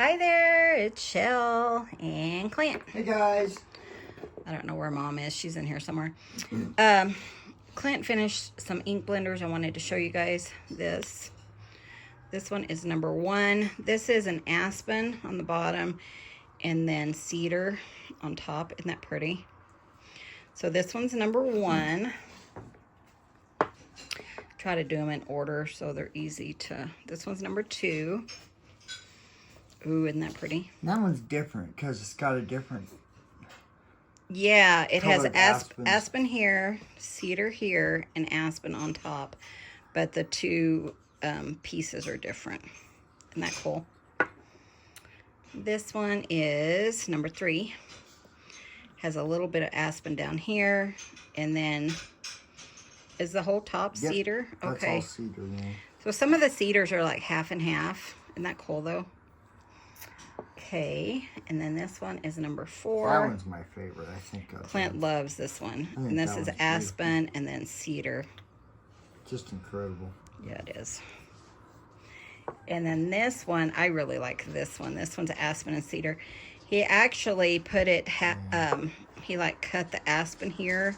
Hi there, it's Shell and Clint. Hey guys. I don't know where Mom is. She's in here somewhere. Clint finished some ink blenders. I wanted to show you guys this. This one is number 1. This is an Aspen on the bottom and then Cedar on top. Isn't that pretty? So this one's number 1. Try to do them in order so they're easy to... This one's number 2. Ooh, isn't that pretty? That one's different because it's got a different... Yeah, it has Aspens. Aspen here, Cedar here, and Aspen on top. But the two pieces are different. Isn't that cool? This one is number 3. Has a little bit of Aspen down here. And then, is the whole top cedar? That's okay. all cedar, yeah. So some of the cedars are like half and half. Isn't that cool though? Okay, and then this one is number 4. That one's my favorite, I think. Clint loves this one. And this is Aspen and then Cedar. Just incredible. Yeah, it is. And then this one, I really like this one. This one's Aspen and Cedar. He actually put it, he like cut the Aspen here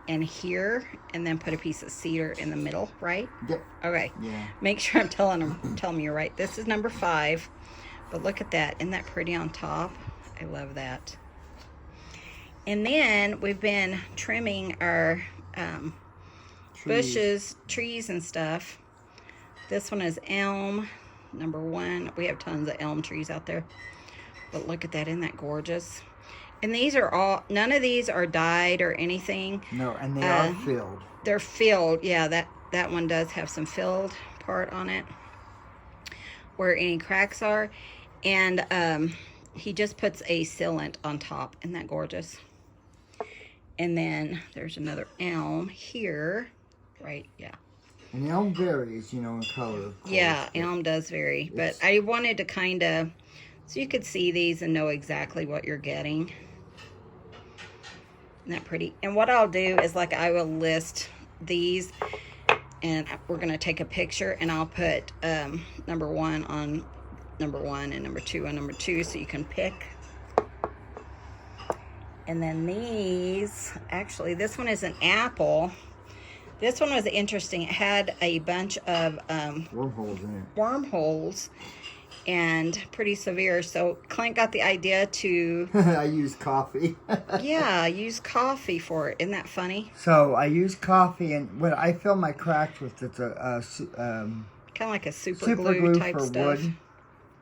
and here, and then put a piece of cedar in the middle, right? Yep. Okay. Yeah. Make sure I'm telling him you're right. This is number 5. But look at that. Isn't that pretty on top? I love that. And then we've been trimming our bushes, trees and stuff. This one is elm, number 1. We have tons of elm trees out there. But look at that. Isn't that gorgeous? And these are all, none of these are dyed or anything. No, and they are filled. They're filled. Yeah, that one does have some filled part on it where any cracks are. And he just puts a sealant on top. Isn't that gorgeous? And then there's another elm here. Right, yeah. And elm varies, you know, in color. Yeah, elm does vary. But I wanted to kind of, so you could see these and know exactly what you're getting. Isn't that pretty? And what I'll do is, like, I will list these. And we're going to take a picture. And I'll put number 1 on number 1 and number 2 on number 2, so you can pick. And then these, actually this one is an apple. This one was interesting. It had a bunch of wormholes in it. Wormholes and pretty severe. So Clint got the idea to I use coffee. yeah, use coffee for it. Isn't that funny? So I use coffee, and what I fill my cracks with, it's a kind of like a super glue type for stuff. Wood.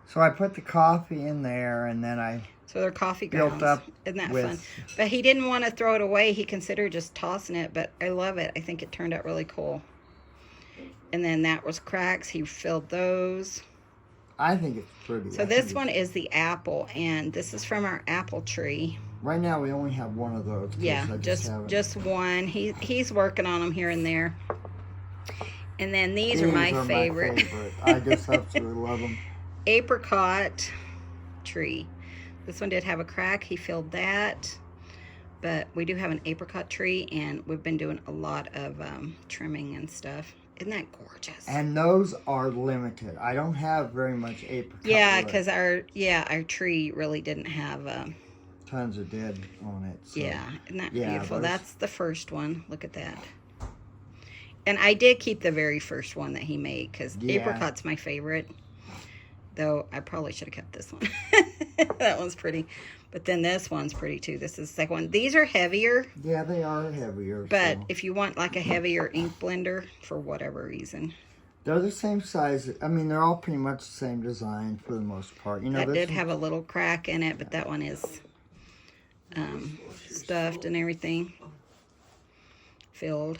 So I put the coffee in there, and then I so they're coffee grounds. built up. Isn't that fun? But he didn't want to throw it away. He considered just tossing it, but I love it. I think it turned out really cool. And then that was cracks. He filled those. I think it's pretty. So this one is the apple, and this is from our apple tree. Right now we only have one of those. Yeah, just one. He's working on them here and there. And then these are my favorite. I just absolutely love them. Apricot tree. This one did have a crack. He filled that. But we do have an apricot tree, and we've been doing a lot of trimming and stuff. Isn't that gorgeous? And those are limited. I don't have very much apricot. Yeah, because our tree really didn't have tons of dead on it. So. Yeah, isn't that beautiful? That's the first one. Look at that. And I did keep the very first one that he made, because apricot's my favorite. Though I probably should have kept this one. That one's pretty. But then this one's pretty too. This is the second one. These are heavier. Yeah, they are heavier. But if you want like a heavier ink blender for whatever reason. They're the same size. I mean, they're all pretty much the same design for the most part. You know, that did have a little crack in it, but that one is stuffed and everything. Filled.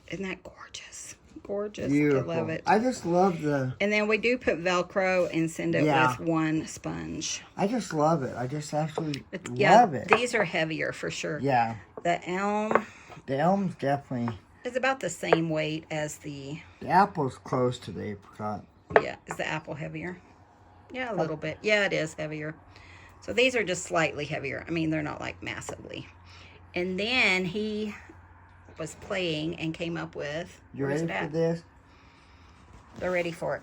Isn't that gorgeous? Gorgeous. Beautiful. I love it. I just love the... And then we do put Velcro and send it with one sponge. I just love it. I just absolutely love it. These are heavier for sure. Yeah. The elm... The elm's definitely... It's about the same weight as the... The apple's close to the apricot. Yeah. Is the apple heavier? Yeah, a little bit. Yeah, it is heavier. So these are just slightly heavier. I mean, they're not like massively. And then he was playing and came up with... You ready for this? They're ready for it.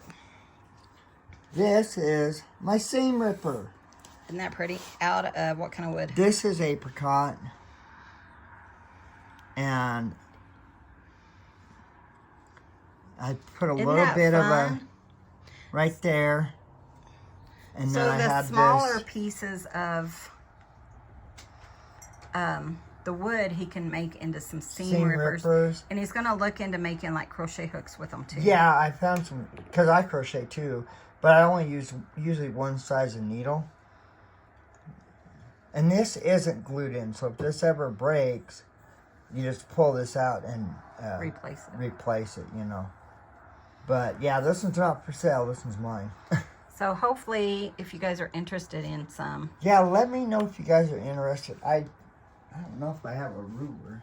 This is my seam ripper. Isn't that pretty? Out of what kind of wood? This is apricot. And I put a Isn't little that bit of fun? a right there. And So then I the have smaller this. pieces of the wood he can make into some seam rippers. And he's going to look into making like crochet hooks with them too. Yeah, I found some, because I crochet too, but I only use usually one size of needle. And this isn't glued in, so if this ever breaks, you just pull this out and replace it, you know. But yeah, this one's not for sale. This one's mine. So hopefully, if you guys are interested in some. Yeah, let me know if you guys are interested. I don't know if I have a ruler.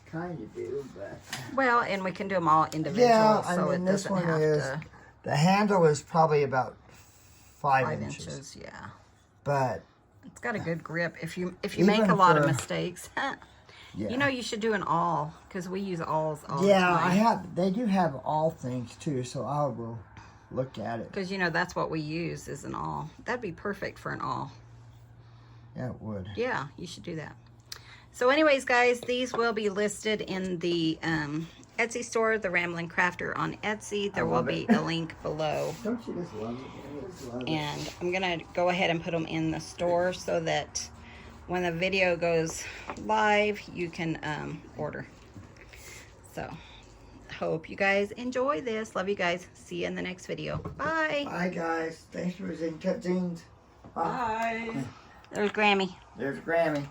Kind of do, but. Well, and we can do them all individually, Yeah, so I mean, it this doesn't one have is, to. the handle is probably about 5 inches. Yeah. But. It's got a good grip. If you Even make a lot of for- mistakes, Yeah. you know you should do an awl, because we use awls all the time. Yeah, they do have all things too, so I will look at it. Because, you know, that's what we use is an awl. That'd be perfect for an awl. Yeah, it would. Yeah, you should do that. So anyways, guys, these will be listed in the Etsy store, The Rambling Crafter on Etsy. There will be a link below. Don't you just love it? I just love it. And I'm going to go ahead and put them in the store so that when the video goes live, you can order. So, hope you guys enjoy this. Love you guys. See you in the next video. Bye. Bye, guys. Thanks for visiting Cut Jeans. Bye. There's Grammy. There's Grammy.